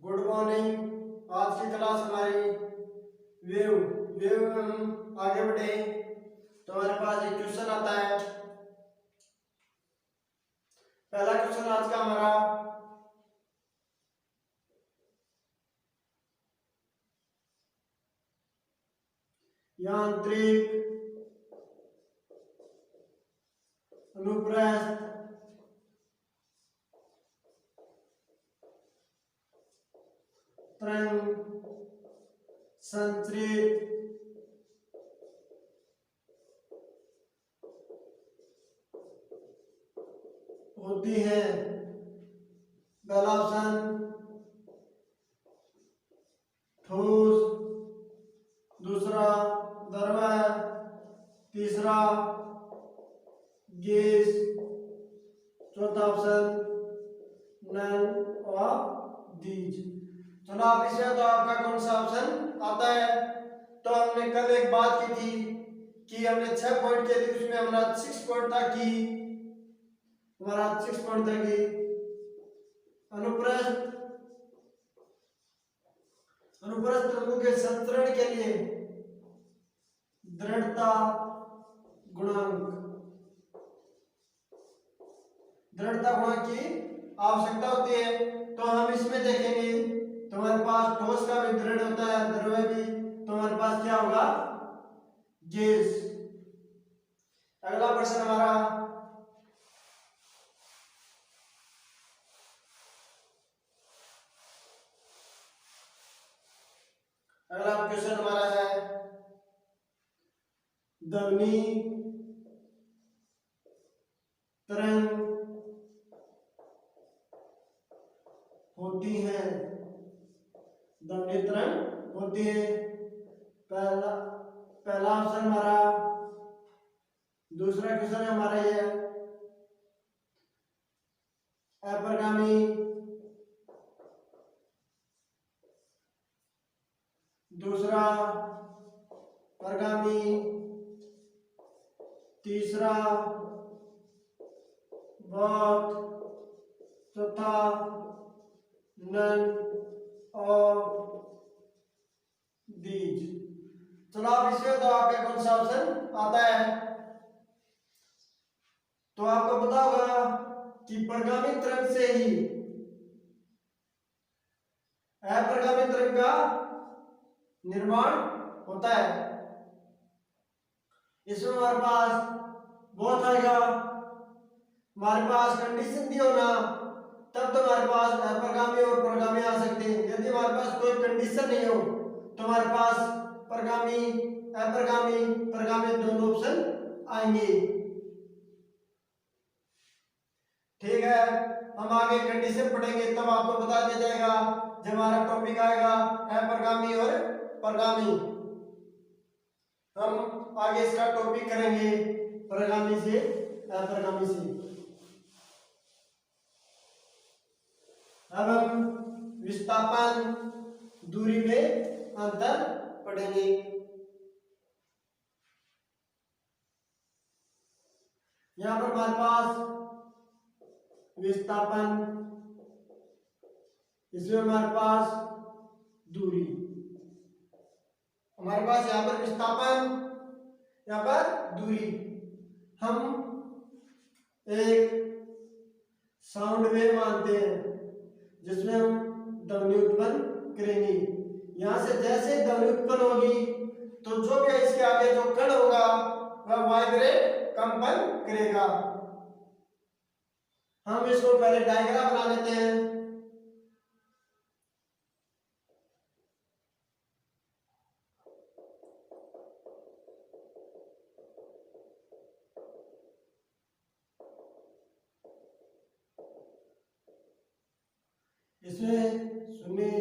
Good morning. आज की class हमारी वेव वेव में हम आगे बढ़े तो हमारे पास एक क्वेश्चन आता है। पहला क्वेश्चन आज का हमारा यांत्रिक अनुप्रस्थ तरंग संचरित होती है। पहला ऑप्शन ठोस, दूसरा द्रव्य, तीसरा गैस, चौथा ऑप्शन नन ऑफ दीज। चलो आप इसमें तो आपका कौन सा ऑप्शन आता है? तो हमने कल एक बात की थी कि हमने 6 पॉइंट किए थे, उसमें हमारा 6 पॉइंट था कि अनुप्रस्थ अनुप्रस्थ तरंगों के संचरण के लिए दृढ़ता गुणांक की आवश्यकता होती है। तो हम इसमें देखेंगे तो हमारे पास ठोस का भी दृढ़ होता है, द्रव्य भी, तो हमारे पास क्या होगा? गैस। अगला प्रश्न हमारा अगला क्वेश्चन हमारा है ध्वनि तरंग होती है। ध्वनि तरंग होती है। पहला पहला ऑप्शन हमारा, दूसरा क्वेश्चन है हमारा ये अपरिगामी, दूसरा परिगामी, तीसरा बहुत, चौथा नन ऑफ दीज। चलो आप इसमें तो आपका कौन सा ऑप्शन आता है? तो आपको पता होगा कि परिगामी तरंग से ही अपरिगामी तरंग का निर्माण होता है। इसमें हमारे पास बहुत आएगा, हमारे पास कंडीशन दी हो ना, तब तो हमारे पास अपरिगामी और परिगामी आ सकते हैं। यदि हमारे पास कोई कंडीशन नहीं हो तो हमारे पास परिगामी, अपरिगामी, परिगामी दोनों ऑप्शन आएंगे। ठीक है, हम आगे कंडीशन पढ़ेंगे तब आपको बता दिया जाएगा जब हमारा टॉपिक आएगा अपरिगामी और परिगामी। हम आगे इसका टॉपिक करेंगे परिगामी से अपरिगामी से। अब हम विस्थापन दूरी में अंतर पढ़ेंगे। यहां पर हमारे पास विस्थापन, इसमें हमारे पास दूरी, हमारे पास यहां पर विस्थापन, यहां पर दूरी। हम एक साउंड वेव मानते हैं जिसमें हम ध्वनि उत्पन्न करेंगे। यहां से जैसे ध्वनि उत्पन्न होगी तो जो भी इसके आगे जो कण होगा वह वाइब्रेट, कंपन करेगा। हम इसको पहले डायग्राम बना लेते हैं। इसमें सुनिए,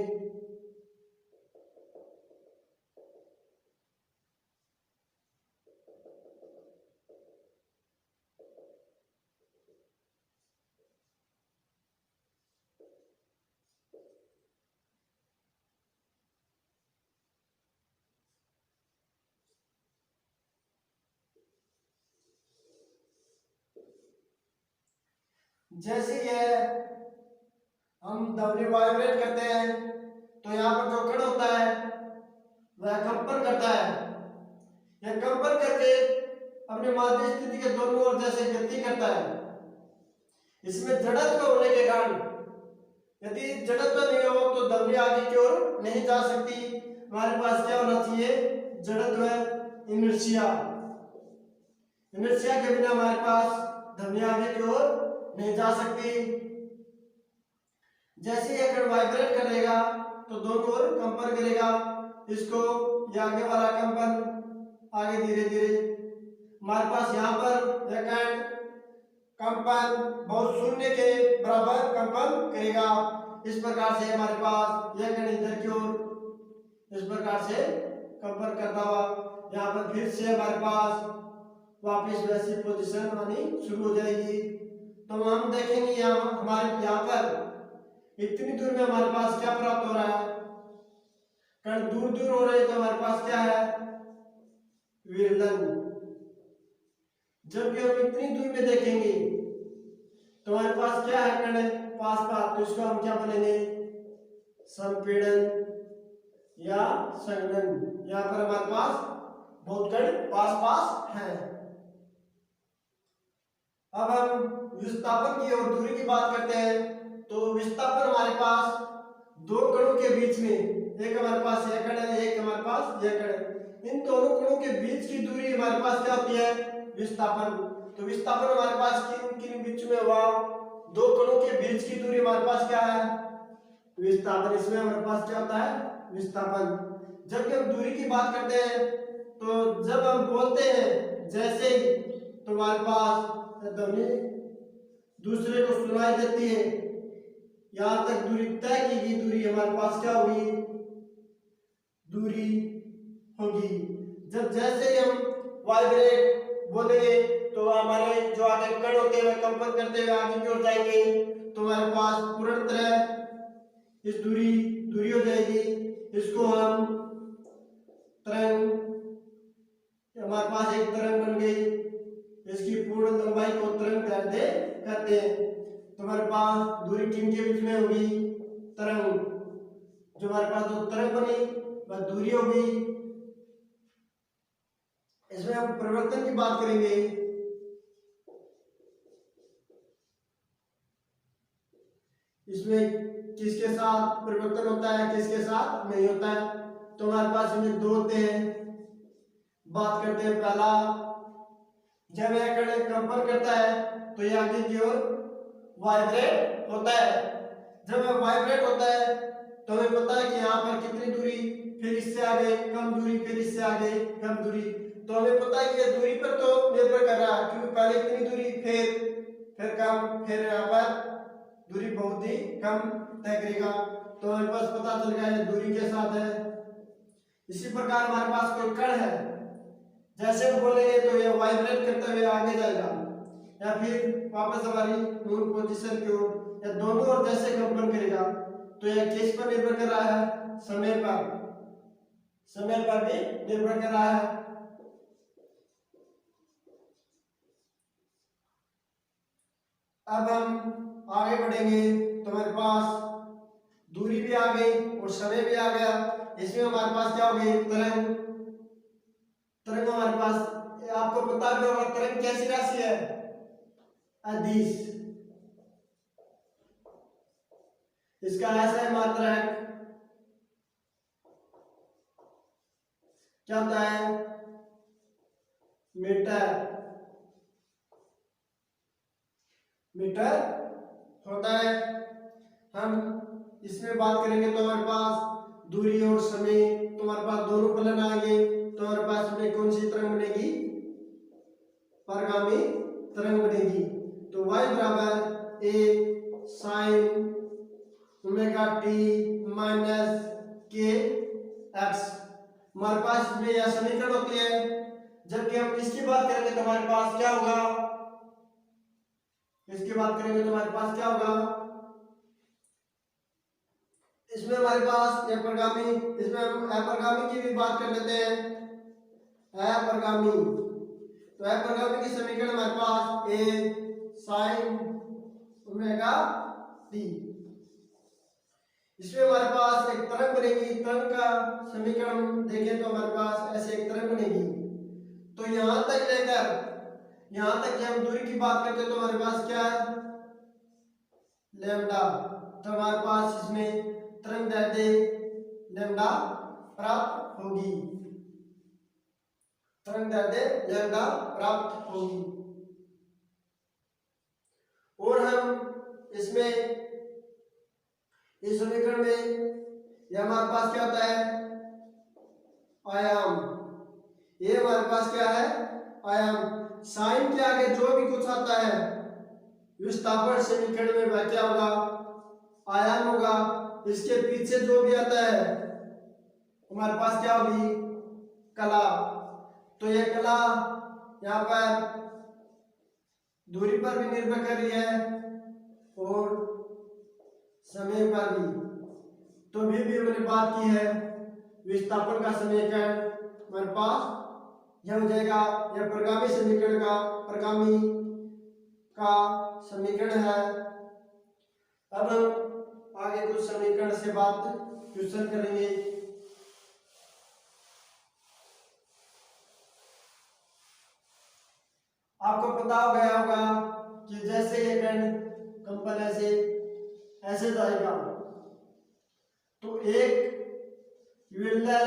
जैसे यह हम ध्वनि वाइब्रेट करते हैं तो यहाँ पर जो कण होता है वह कंपन करता है। यह कंपन करके अपने माध्य स्थिति के दोनों ओर जैसे गति करता है। इसमें जड़त्व होने के कारण यदि जड़त्व नहीं हो तो ध्वनि आगे की ओर नहीं जा सकती। हमारे पास क्या होना चाहिए? जड़त्व, इनर्शिया। इनर्शिया के बिना हमारे पास ध्वनि आगे की ओर नहीं जा सकती। जैसे ये कण वाइब्रेट करेगा तो दोनों ओर कंपन करेगा। इसको ये आगे वाला कंपन आगे धीरे धीरे हमारे पास यहाँ पर यह कण कंपन बहुत शून्य के बराबर कंपन करेगा। इस प्रकार से हमारे पास यह कण इधर की ओर इस प्रकार से कंपन करता हुआ यहाँ पर फिर से हमारे पास वापस वैसी पोजीशन आनी शुरू हो जाएगी। तो हम देखेंगे यहाँ हमारे यहाँ पर इतनी दूर में हमारे पास क्या प्राप्त हो रहा है? कण दूर दूर हो रहे तो हमारे पास क्या है? विरलन। जब भी हम इतनी दूर में देखेंगे तो हमारे पास क्या है? कण पास पास, तो इसको हम क्या बोलेंगे? संपीड़न या संघनन। यहाँ पर हमारे पास बहुत कण पास पास है। अब हम विस्थापन की और दूरी की बात करते हैं। तो विस्थापन हमारे पास दो कणों के बीच में, एक हमारे पास यह कण है, एक हमारे पास यह कण है, इन दोनों कणों के बीच की दूरी हमारे पास क्या होती है? विस्थापन। तो विस्थापन हमारे पास किन किन बीच में हुआ? दो कणों के बीच की दूरी हमारे पास क्या है? विस्थापन। इसमें हमारे पास क्या होता है? विस्थापन। जब भी हम दूरी की बात करते हैं तो जब हम बोलते हैं जैसे ही तो हमारे पास ध्वनि दूसरे को सुनाई देती है। यहाँ तक दूरी तय की गई दूरी हमारे पास क्या होगी? दूरी होगी। जब जैसे ही हम वाइब्रेट बोलेंगे तो हमारे जो आगे कण होते हैं वह कंपन करते हुए आगे की ओर जाएंगे तो हमारे पास पूर्ण तरह इस दूरी हो जाएगी। इसको हम तरंग, हमारे पास एक तरंग बन गई। इसकी पूर्ण लंबाई को तरंग दैर्ध्य कहते हैं। तो हमारे पास दूरी किन के बीच में होगी? तरंग। जो हमारे पास जो तरंग बनी वह दूरी होगी। इसमें हम परिवर्तन की बात करेंगे। इसमें किसके साथ परिवर्तन होता है, किसके साथ नहीं होता है? तो हमारे पास इसमें दो होते हैं। बात करते हैं पहला, जब यह कण कंपन करता है तो यह आगे की ओर वाइब्रेट होता है। जब यह वाइब्रेट होता है तो हमें पता है कि यहाँ पर कितनी दूरी, फिर इससे आगे कम दूरी, फिर इससे आगे कम दूरी। तो हमें पता है कि यह दूरी पर तो निर्भर कर रहा है, क्योंकि पहले इतनी दूरी, फिर कम, फिर यहाँ पर दूरी बहुत ही कम तय करेगा। तो हमारे पास पता चल गया है दूरी के साथ है। इसी प्रकार हमारे पास कोई कण है, जैसे हम बोलेंगे तो ये वाइब्रेट करते हुए आगे जाएगा या फिर वापस हमारी मूल पोजीशन की ओर या दोनों ओर जैसे कंपन करेगा। तो यह किस पर निर्भर कर रहा है? समय पर भी निर्भर कर रहा है। अब हम आगे बढ़ेंगे तो हमारे पास दूरी भी आ गई और समय भी आ गया। इसमें हमारे पास क्या हो गई? तरंग। तरंग हमारे पास, आपको पता भी होगा तरंग कैसी राशि है? अदिश। इसका ऐसा है मात्रक क्या होता है? मीटर होता है। हम इसमें बात करेंगे तो हमारे पास दूरी और समय, तो हमारे पास दोनों फलन आएंगे। तो हमारे पास में कौन सी तरंग बनेगी? परगामी तरंग बनेगी। तो y बराबर a sin omega t minus के एक्स। हमारे पास में यह समीकरण होती है। जबकि हम इसकी बात करेंगे तो हमारे पास क्या होगा? इसकी बात करेंगे तो हमारे पास क्या होगा? इसमें हमारे पास अपरगामी, इसमें हम अपरगामी की भी बात कर लेते हैं। अपरगामी, तो अपरगामी की समीकरण हमारे पास a sin ओमेगा t। इसमें हमारे पास एक तरंग बनेगी। तरंग का समीकरण देखें तो हमारे पास ऐसे एक तरंग बनेगी। तो यहां तक लेकर यहां तक हम दूरी की बात करते हैं तो हमारे पास क्या है, लैम्डा। तो हमारे पास इसमें तरंग दैर्ध्य लैम्डा प्राप्त होगी। तरंग दैर्ध्य लैम्डा प्राप्त होगी। और हम इसमें इस समीकरण में यह हमारे पास क्या होता है, आयाम। ये हमारे पास क्या है, आयाम। साइन के आगे जो भी कुछ आता है विस्थापन समीकरण में वह क्या होगा, आयाम होगा। इसके पीछे जो भी आता है हमारे पास क्या होगी, कला। तो यह कला यहाँ पर दूरी पर भी निर्भर कर रही है और समय पर भी। तो भी हमने बात की है विस्थापन का समीकरण हमारे पास यह हो जाएगा, यह प्रगामी समीकरण का समीकरण है। अब हम आगे कुछ समीकरण से बात क्वेश्चन करेंगे। आपको पता हो गया होगा कि जैसे ये कण कंपन ऐसे जाएगा तो एक विरलर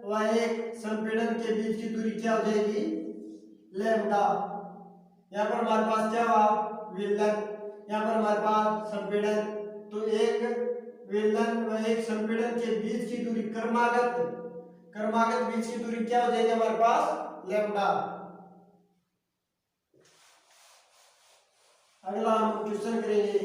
व एक संपीड़न के बीच की दूरी क्या हो जाएगी, लैम्डा। यहाँ पर हमारे पास क्या हुआ, विरलन, यहाँ पर हमारे पास संपीड़न। तो एक विरलन व एक संपीड़न के बीच की दूरी क्रमागत बीच की दूरी क्या हो जाएगी हमारे पास, लैम्डा। अगला हम क्वेश्चन करेंगे।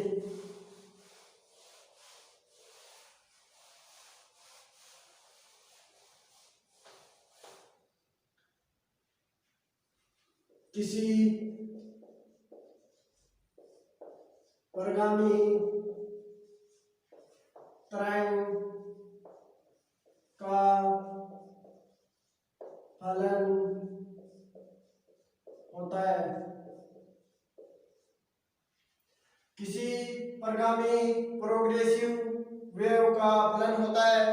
किसी परिगामी तरंग का फलन होता है। किसी परिगामी प्रोग्रेसिव वेव का फलन होता है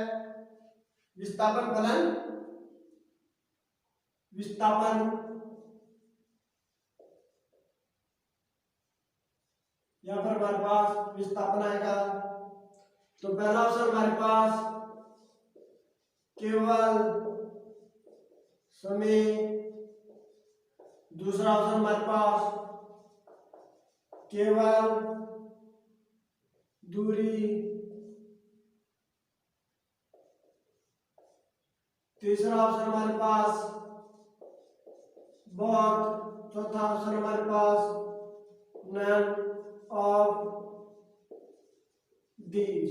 विस्थापन फलन। यहाँ पर हमारे पास विस्थापन आएगा। तो पहला ऑप्शन हमारे पास केवल समय, दूसरा ऑप्शन हमारे पास केवल दूरी, तीसरा ऑप्शन हमारे पास बहुत, चौथा ऑप्शन हमारे पास नन ऑफ दीज।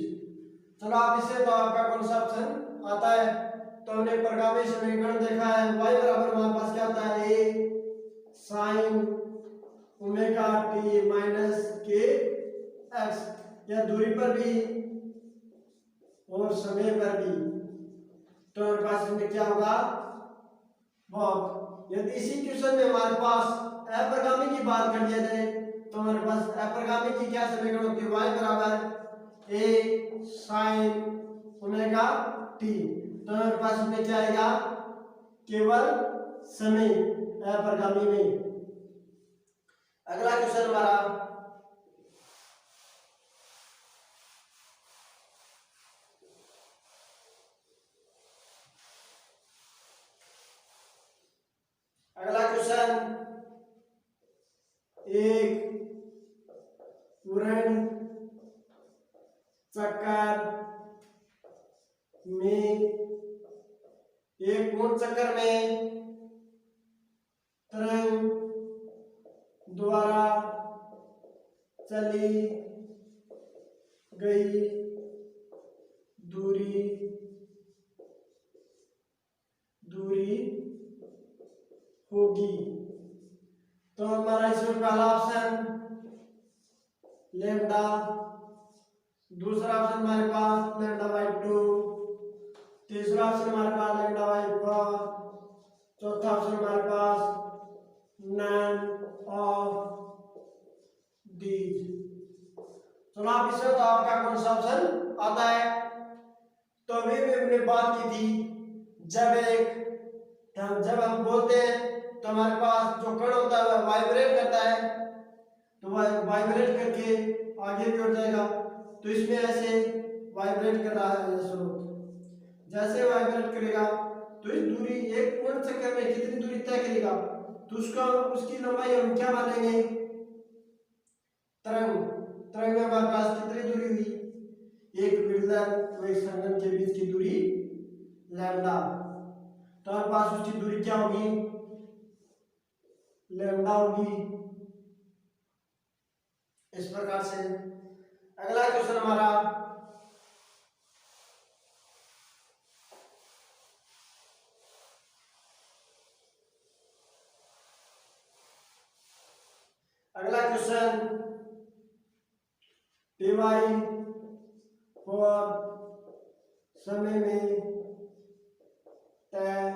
चलो आप इसे तो आपका कौन सा ऑप्शन आता है। तो हमने परिगामी समीकरण देखा है, y बराबर हमारे पास क्या आता है, a sin omega t minus के एक्स। या दूरी पर भी और समय पर भी। तो हमारे पास इसमें क्या होगा, बहुत। यदि इसी क्वेश्चन में हमारे पास अप्रगामी की बात कर दिया जाए तो हमारे पास अप्रगामी की क्या समीकरण होती है, y बराबर a sin ओमेगा t। तो हमारे पास इसमें क्या आएगा, केवल समय अप्रगामी में। अगला क्वेश्चन हमारा एक पूर्ण चक्कर में, एक पूर्ण चक्कर में तरंग द्वारा चली गई दूरी होगी। तो हमारा इसमें पहला ऑप्शन लैम्डा, दूसरा ऑप्शन हमारे पास लैम्डा बाई 2, तीसरा ऑप्शन हमारे पास लैम्डा बाई 4, चौथा ऑप्शन हमारे पास नन ऑफ दीज। चलो आप इसमें तो आपका कौन सा ऑप्शन आता है। तो अभी भी हमने बात की थी, जब हम बोलते हैं तो हमारे पास जो कण होता है वह वाइब्रेट करता है, तो वह वाइब्रेट करके आगे भी उठ जाएगा। तो इसमें ऐसे वाइब्रेट कर रहा है ये स्रोत, जैसे वाइब्रेट करेगा तो इस दूरी एक पूर्ण चक्कर में कितनी दूरी तय करेगा, तो उसकी लंबाई हम क्या मानेंगे, तरंग। तरंग में हमारे पास कितनी दूरी हुई, एक विलयन व एक संघनन के बीच की दूरी लैम्डा। तो हमारे पास उसकी दूरी क्या होगी, लैम्डा होगी। इस प्रकार से अगला क्वेश्चन हमारा अगला क्वेश्चन, टीवाई फॉर समय में तय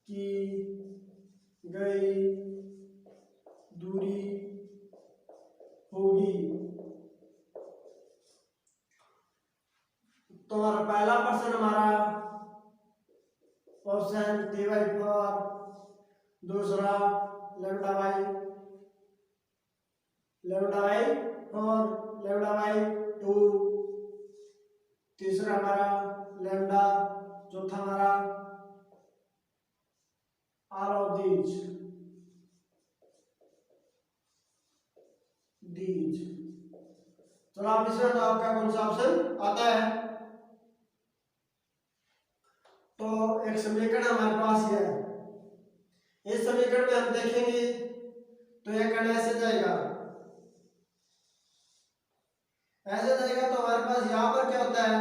की गई दूरी होगी। तो हमारा पहला प्रश्न हमारा ऑप्शन टी बाई फोर, दूसरा lambda by four, lambda by two, तीसरा हमारा लेमडा, चौथा हमारा आर ऑफ दीज। चलो आप इसमें तो आपका कौन सा ऑप्शन आता है। तो एक समीकरण हमारे पास है, इस समीकरण में हम देखेंगे तो यह कण ऐसे जाएगा, तो हमारे पास यहाँ पर क्या होता है,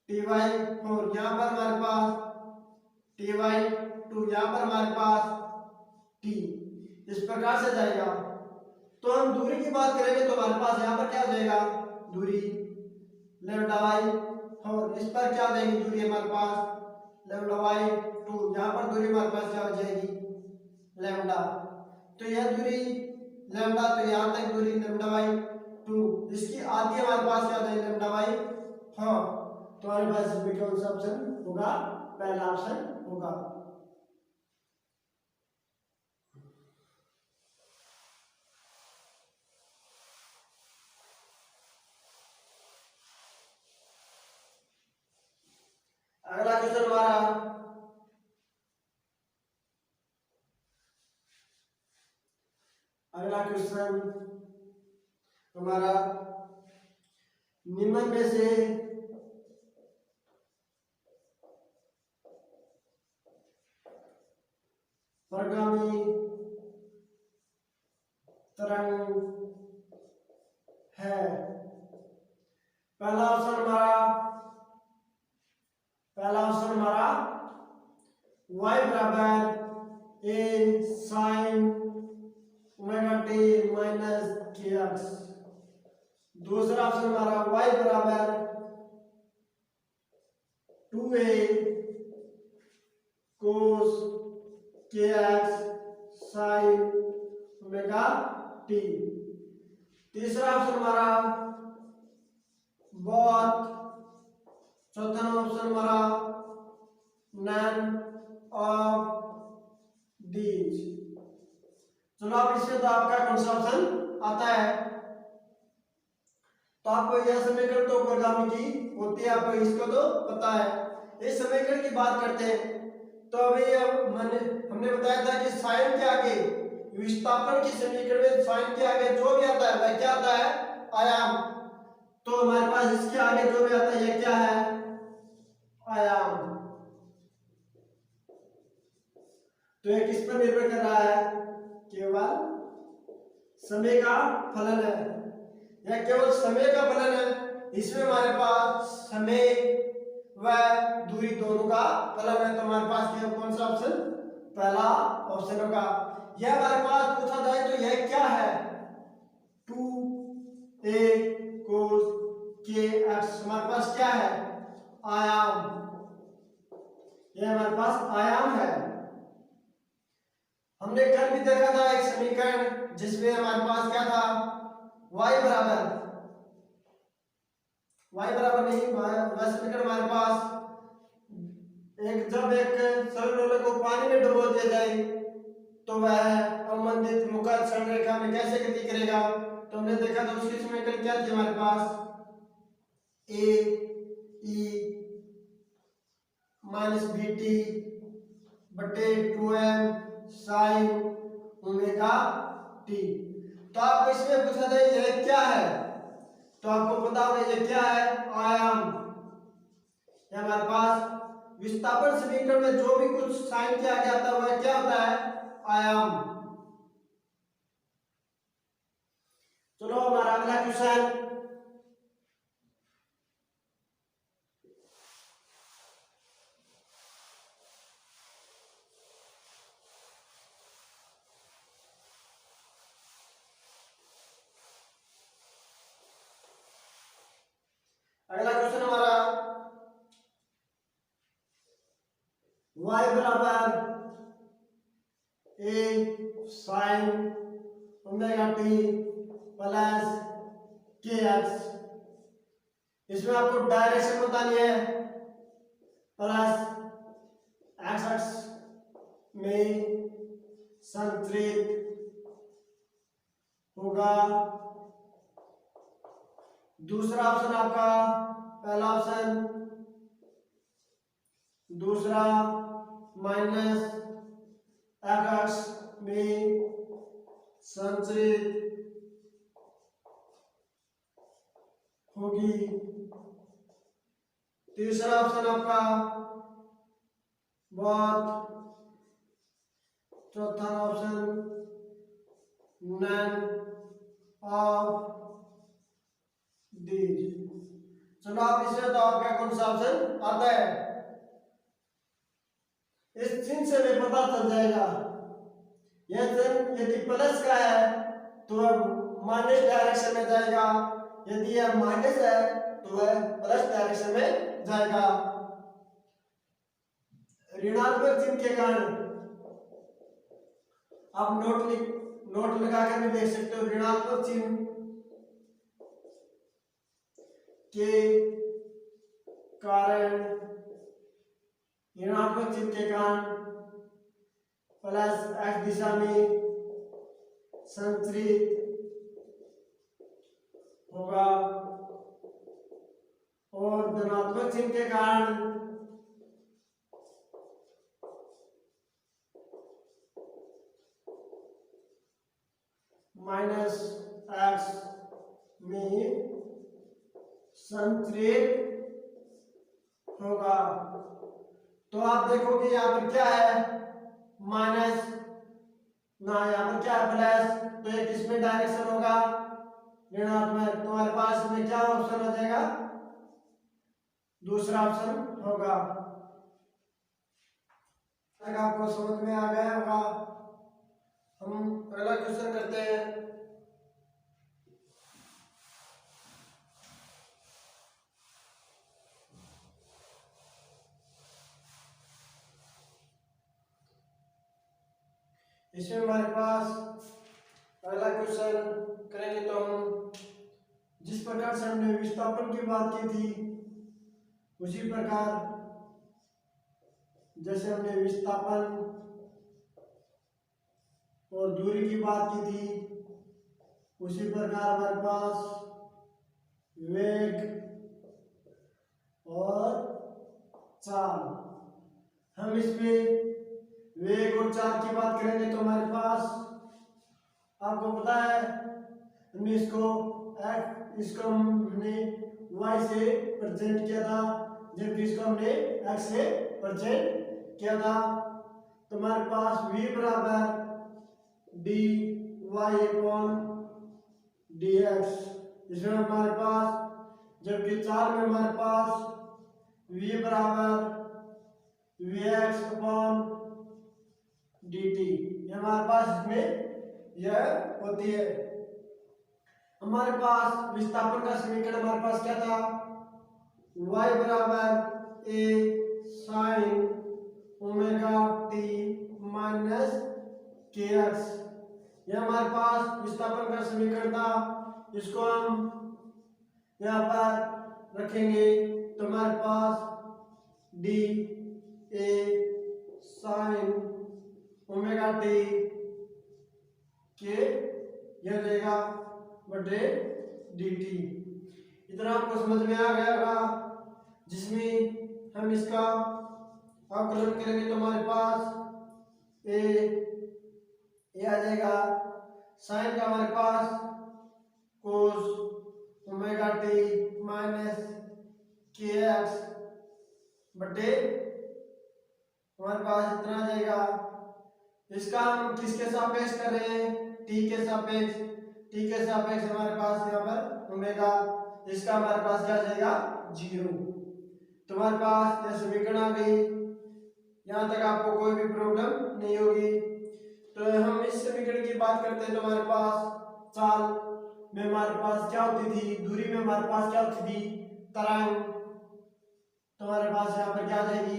टी वाई फोर, यहाँ पर हमारे पास टी वाई टू, यहाँ पर हमारे पास टी, इस प्रकार से जाएगा। तो हम दूरी की बात करेंगे तो हमारे पास यहाँ पर क्या हो जाएगा, दूरी लैम्डा बाई फोर, इस पर क्या हो जाएगी दूरी हमारे पास लैम्डा बाई टू, यहाँ पर दूरी हमारे पास क्या हो जाएगी लैम्डा। तो यह दूरी लैम्डा, तो यहाँ तक दूरी लैम्डा बाई टू, इसकी आधी हमारे पास क्या हो जाएगी लैम्डा बाई फोर। तो हमारे पास इसमें कौन सा ऑप्शन होगा, पहला ऑप्शन होगा। अगला क्वेश्चन हमारा निम्न में से परिगामी तरंग है। पहला ऑप्शन हमारा y बराबर a sin omega T minus के एक्स। दूसरा ऑप्शन हमारा y बराबर 2a cos के एक्स साइन ओमेगा टी। तीसरा ऑप्शन हमारा बहुत, चौथा ऑप्शन हमारा नन ऑफ दीज। चलो आप इसमें तो आपका कौन सा ऑप्शन आता है। तो आपको यह समीकरण तो परिगामी की होती है, आपको इसको तो पता है। इस समीकरण की बात करते हैं तो अभी हमने बताया था कि साइन के आगे, विस्थापन की समीकरण में साइन के आगे जो भी आता है वह क्या आता है, आयाम। तो हमारे पास इसके आगे जो भी आता है यह क्या है, आयाम। तो यह किस पर निर्भर कर रहा है, केवल समय का फलन है, यह केवल समय का फलन है। इसमें हमारे पास समय व दूरी दोनों का फलन है। तो हमारे पास क्या कौन सा ऑप्शन, पहला ऑप्शन होगा। यह हमारे पास पूछा जाए तो यह क्या है, 2a cos के एक्स, हमारे पास क्या है, आयाम। यह हमारे पास आयाम है। हमने कल भी देखा था एक समीकरण जिसमें हमारे पास क्या था, y बराबर नहीं, y समीकरण हमारे पास जब एक सॉलिड को पानी में डुबो दिया जाए तो वह अवमंदित मुखर क्षण रेखा में कैसे गति करेगा। तो हमने देखा था उसकी समीकरण क्या थी हमारे पास, a e minus b t बटे 2m साइन ओमेगा टी। तो आप इसमें पूछा था ये क्या है, तो आपको पता होगा ये क्या है, आयाम। ये हमारे पास विस्थापन समीकरण में जो भी कुछ साइन किया गया था वह क्या होता है, आयाम। चलो हमारा अगला क्वेश्चन, अगला क्वेश्चन हमारा y बराबर a sign omega T plus के एक्स। इसमें आपको डायरेक्शन बतानी है, प्लस एक्स एक्स में संतुलित होगा। दूसरा ऑप्शन आपका, पहला ऑप्शन, दूसरा माइनस एक्स में संचरित होगी। तीसरा ऑप्शन आपका बहुत, चौथा ऑप्शन नन ऑफ दीज। चलो आप इसमें तो आपका कौन सा ऑप्शन आता है, इस चिन्ह से भी पता चल जाएगा। यह चिन्ह यदि प्लस का है तो वह माइनस डायरेक्शन में जाएगा, यदि यह माइनस है तो वह प्लस डायरेक्शन में जाएगा। ऋणात्मक चिन्ह के कारण आप नोट लगाकर भी देख सकते हो। ऋणात्मक चिन्ह के कारण, ऋणात्मक चिन्ह के कारण प्लस एक्स दिशा में संचरित होगा और धनात्मक चिन्ह के कारण माइनस एक्स में संचरित होगा। तो आप देखोगे यहाँ पर क्या है, माइनस ना, यहाँ पर क्या है प्लस, तो ये किसमें डायरेक्शन होगा, ऋणात्मक। तो हमारे पास में क्या ऑप्शन हो जाएगा, दूसरा ऑप्शन होगा। अगर आपको समझ में आ गया होगा, हम अगला क्वेश्चन करते हैं। इसमें हमारे पास अगला क्वेश्चन करेंगे तो हम जिस प्रकार से हमने विस्थापन की बात की थी उसी प्रकार, जैसे हमने विस्थापन और दूरी की बात की थी उसी प्रकार हमारे पास वेग और चाल। हम इसमें वेग और चाल की बात करेंगे तो हमारे पास, आपको पता है हमने इसको हमने y से प्रेजेंट किया था, जबकि इसको हमने x से प्रेजेंट किया था। तो हमारे पास v बराबर dy अपॉन dx। इसमें हमारे पास, जबकि चाल में हमारे पास v बराबर vx अपॉन dt, ये हमारे पास इसमें यह होती है। हमारे पास विस्थापन का समीकरण हमारे पास क्या था, y बराबर a sign omega T minus के एक्स। यह हमारे पास विस्थापन का समीकरण था। इसको हम यहाँ पर रखेंगे तो हमारे पास D A sine omega T के यह रहेगा बटे डी टी। इतना आपको समझ में आ गया होगा, जिसमें हम इसका अवकलन करेंगे तो हमारे पास ए आ जाएगा साइन का हमारे पास कोस ओमेगा टी माइनस के एक्स बटे हमारे पास इतना आ जाएगा। इसका हम किसके सापेक्ष कर रहे हैं? टी के सापेक्ष। टी के सापेक्ष हमारे पास यहाँ पर ओमेगा, इसका हमारे पास क्या जाएगा? 0। तो हमारे पास यह समीकरण आ गई। यहाँ तक आपको कोई भी प्रॉब्लम नहीं होगी। तो हम इस समीकरण की बात करते हैं तो हमारे पास चाल में हमारे पास क्या होती थी? दूरी में हमारे पास क्या होती थी? तरंग। तो हमारे पास यहाँ पर क्या आ जाएगी?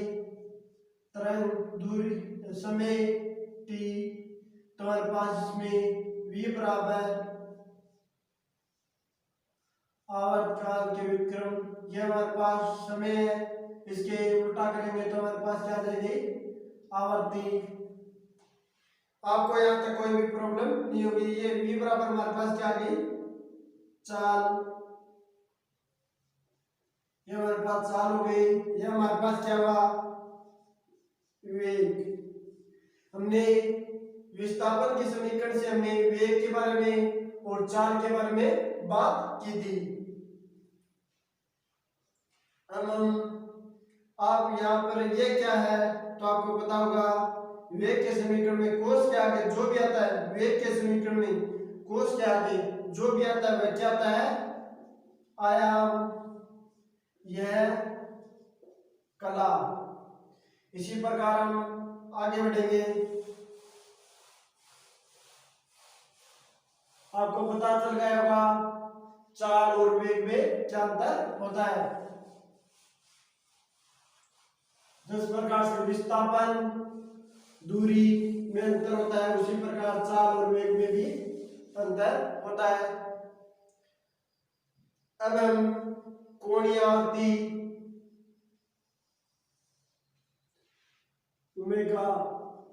तरंग दूरी समय टी। तो हमारे पास इसमें v बराबर आवर्तकाल के विक्रम, यह हमारे पास समय है। इसके उल्टा करेंगे तो हमारे पास क्या आ जाएगी? आवर्ती। आपको यहाँ तक कोई भी प्रॉब्लम नहीं होगी। ये v बराबर हमारे पास क्या आ गई? चाल। ये हमारे पास चाल हो गई। यह हमारे पास क्या हुआ? वेग। हमने विस्थापन के समीकरण से हमने वेग के बारे में और चाल के बारे में बात की थी। अब आप यहाँ पर ये क्या है तो आपको पता होगा, वेग के समीकरण में कोस के आगे जो भी आता है, वेग के समीकरण में कोस के आगे जो भी आता है वह क्या आता है? आयाम। यह कला। इसी प्रकार हम आगे बढ़ेंगे। आपको पता चल गया होगा चाल और वेग में क्या अंतर होता है। जिस प्रकार से विस्थापन दूरी में अंतर होता है, उसी प्रकार चाल और वेग में भी अंतर होता है। अब हम कोणीय आवृत्ति ओमेगा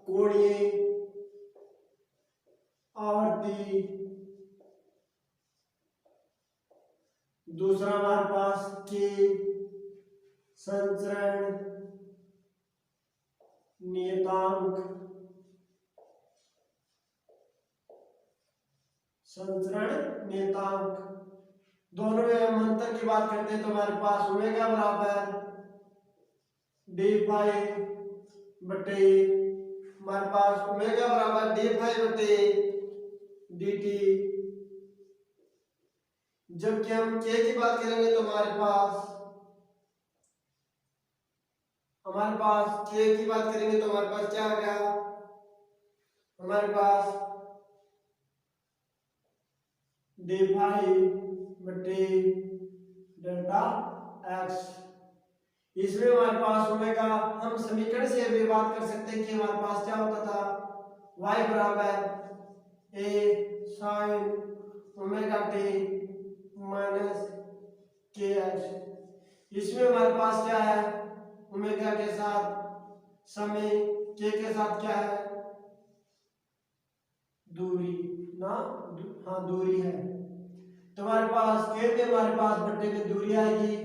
कोणीय आवर्ती, दूसरा हमारे पास के संचरण नियतांक, संचरण नियतांक दोनों में हम अंतर की बात करते हैं तो हमारे पास ओमेगा बराबर डी फाई बटे, हमारे पास ओमेगा बराबर डी फाई बटे डी टी। जबकि हम के की बात करेंगे तो हमारे पास के की बात करेंगे तो हमारे पास क्या आ गया? हमारे पास डी फाई बटे डेल्टा एक्स। इसमें हमारे पास ओमेगा, हम समीकरण से भी बात कर सकते हैं कि हमारे पास क्या होता था? y बराबर ए साइन ओमेगा टी माइनस के एक्स। इसमें हमारे पास क्या है? ओमेगा के साथ समय, के साथ क्या है? दूरी ना, हाँ दूरी है। तो हमारे पास के में हमारे पास बट्टे में दूरी आएगी,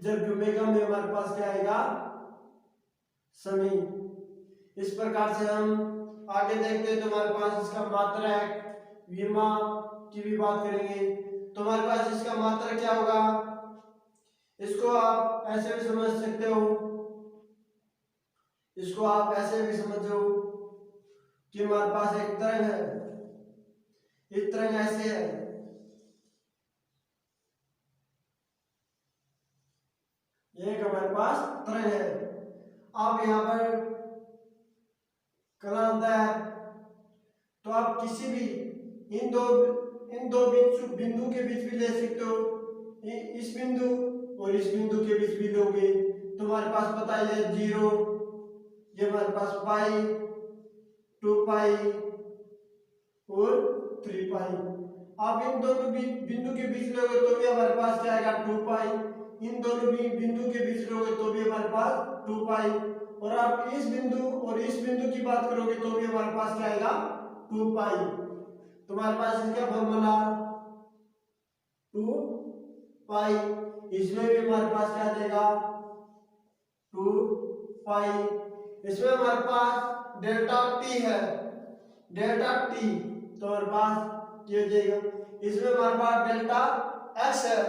जबकि ओमेगा में हमारे पास क्या आएगा? समय। इस प्रकार से हम आगे देखते हैं तो हमारे पास इसका मात्रक विमा की भी बात करेंगे तो हमारे पास इसका मात्रक क्या होगा? इसको आप ऐसे भी समझ सकते हो, इसको आप ऐसे भी समझो कि हमारे पास एक तरंग है, एक तरंग ऐसे है, एक हमारे पास तरंग है। आप यहाँ पर कलांतर तो आप किसी भी इन दो बिंदु के बीच भी ले सकते हो, इस बिंदु और इस बिंदु के बीच भी लोगे तो हमारे पास पता है 0, ये हमारे पास पाई, 2 पाई और 3 पाई। आप इन दोनों बिंदु के बीच लोगे तो भी हमारे पास क्या आएगा 2 पाई। इन दोनों बिंदु के बीच लोगे तो भी हमारे पास 2 पाई। और आप इस बिंदु और इस बिंदु की बात करोगे तो भी हमारे पास क्या आएगा 2 पाई। तुम्हारे पास इसका फॉर्मूला 2 पाई। इसमें भी हमारे पास क्या आ जाएगा 2 पाई। इसमें हमारे पास डेल्टा टी है, डेल्टा टी, तो हमारे पास ये हो जाएगा। इसमें हमारे पास डेल्टा एक्स है,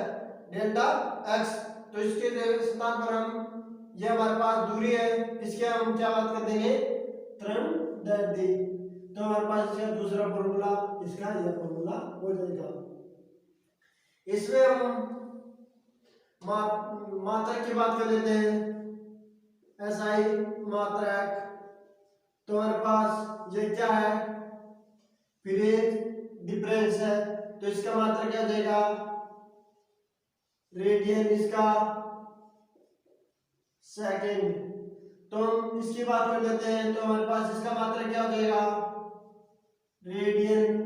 डेल्टा एक्स, तो इसके स्थान पर हम, ये हमारे पास दूरी है, इसके हम क्या बात कर देंगे त्वरण दैर्ध्य। तो हमारे पास इसका दूसरा फॉर्मूला, इसका यह फॉर्मूला हो जाएगा। इसमें हम मात्रक की बात कर लेते हैं, एसआई मात्रक। तो हमारे पास ये क्या है फेज डिफरेंस है, तो इसका मात्रक क्या हो जाएगा रेडियन, इसका सेकंड। तो हम इसकी बात कर लेते हैं, तो हमारे पास इसका मात्रक क्या हो जाएगा रेडियन,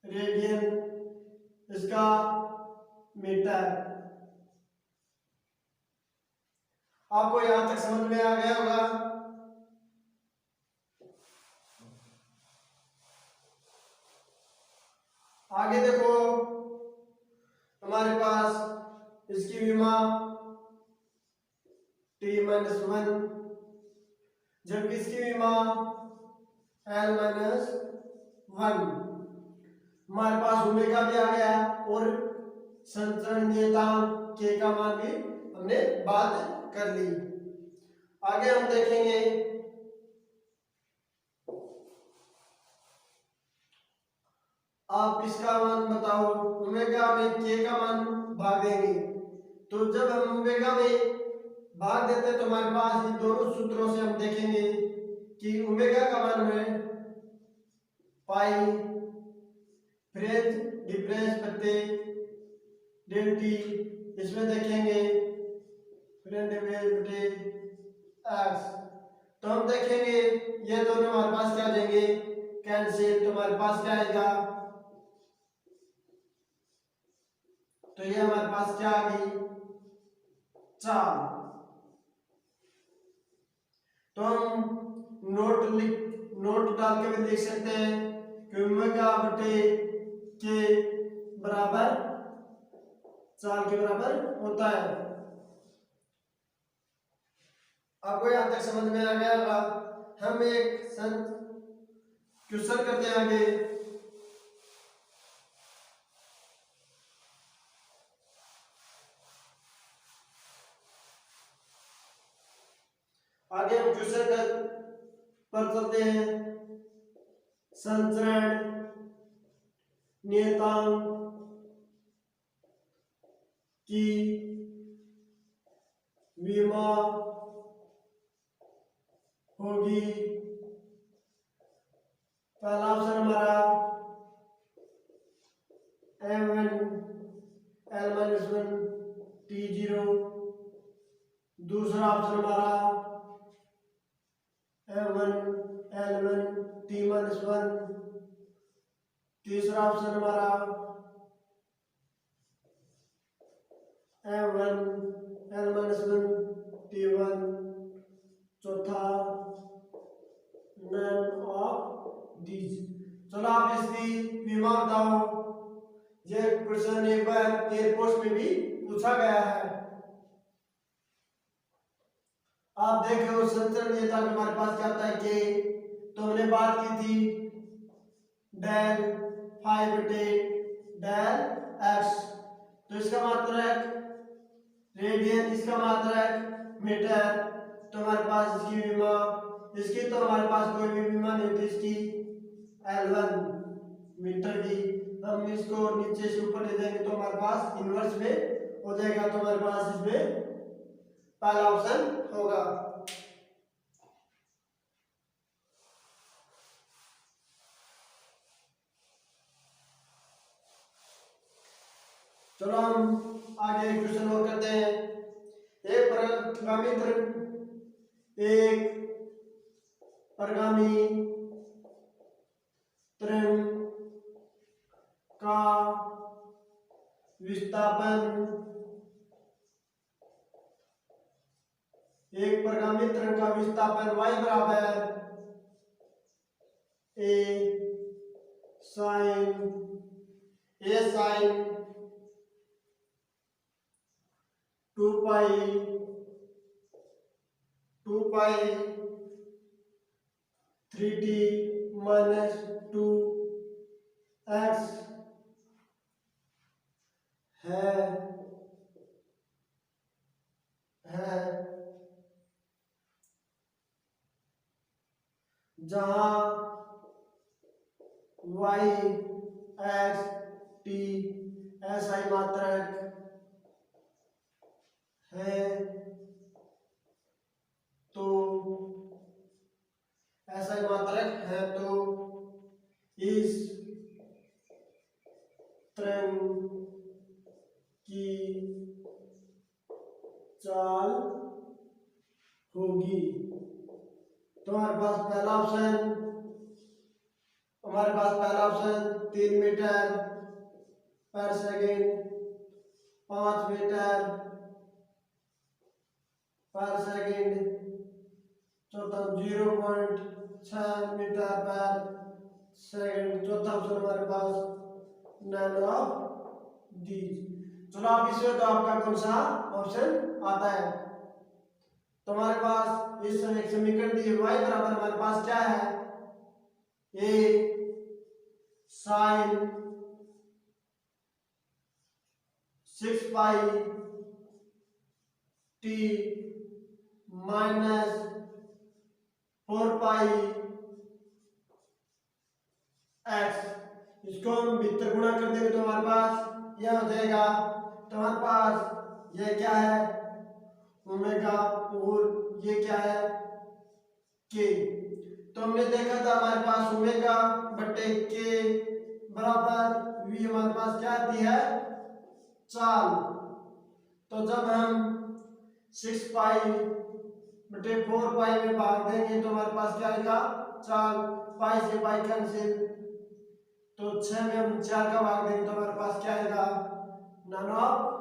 रेडियन, इसका मीटर। आपको यहां तक समझ में आ गया होगा। आगे देखो हमारे पास इसकी विमा t-1, जबकि इसकी विमा l-1। हमारे पास ओमेगा भी आ गया और संचरण नियतांक के का मान भी हमने बात कर ली। आगे हम देखेंगे आप इसका मान बताओ, ओमेगा में के का मान भाग देंगे, तो जब हम ओमेगा में भाग देते हैं तो हमारे पास इन दोनों सूत्रों से हम देखेंगे कि ओमेगा का मान है पाई फेज डिफरेंस बटे डेल टी। इसमें देखेंगे फेज डिफरेंस बटे एक्स, तो हम देखेंगे ये दोनों हमारे पास क्या आ जाएंगे कैंसिल, तो हमारे पास क्या आएगा, तो ये हमारे पास क्या आ गई 4। तो हम नोट डाल के भी देख सकते हैं कि ओमेगा बटे के बराबर 4 के बराबर होता है। आपको यहां तक समझ में आ गया होगा। हम एक क्वेश्चन करते हैं आगे। आगे हम क्वेश्चन पर चलते हैं। संचरण नियतांक की विमा होगी, पहला ऑप्शन हमारा m1 l-1 t0, दूसरा ऑप्शन हमारा m1 l1 t-1, तीसरा ऑप्शन हमारा m1 l-1 t1, चौथा नन ऑफ दीज। चलो आप इसकी विमा बताओ। ये क्वेश्चन एक बार एयरपोर्ट में भी पूछा गया है। आप देख रहे हो संचरण नियतांक हमारे पास क्या आता है के, तो हमने बात की थी डेल 5 बटे डेल एक्स, तो इसका मात्रक रेडियन, इसका मात्रक मीटर, तो हमारे पास इसकी विमा, इसकी तो हमारे पास कोई भी विमा नहीं होती, इसकी L1 मीटर की। हम इसको नीचे से ऊपर ले जाएंगे तो हमारे पास इनवर्स में हो जाएगा, तो हमारे पास इसमें पहला ऑप्शन होगा। चलो हम आगे क्वेश्चन और करते हैं। एक परगामी त्रिम का विस्थापन एक परिगामी तरंग का विस्थापन y बराबर a sign 2 pi 3t minus 2x है जहां y x t SI मात्रक है तो SI मात्रक है तो इस तरंग की चाल होगी। तो हमारे पास पहला ऑप्शन 3 मीटर पर सेकंड 5 मीटर पर सेकंड, चौथा 0.6 मीटर पर सेकंड, चौथा ऑप्शन हमारे पास नैनो ऑफ दीज। चलो आप इसमें तो आपका कौन सा ऑप्शन आता है। तो हमारे पास इस एक समीकरण दिए y बराबर हमारे पास क्या है, a sine 6 pi t minus 4 pi x, इसको हम भीतर गुणा कर देंगे तो हमारे पास यह हो जाएगा। तो हमारे पास यह क्या है ओमेगा और ये क्या है के। तो हमने देखा था हमारे पास ओमेगा बटे के बराबर वी हमारे पास क्या आती है चाल। तो जब हम 6 पाई बटे 4 पाई में भाग देंगे तो हमारे पास क्या आएगा चाल, पाई से पाई कैंसिल, तो 6 में हम 4 का भाग देंगे तो हमारे पास क्या आएगा नॉन ऑफ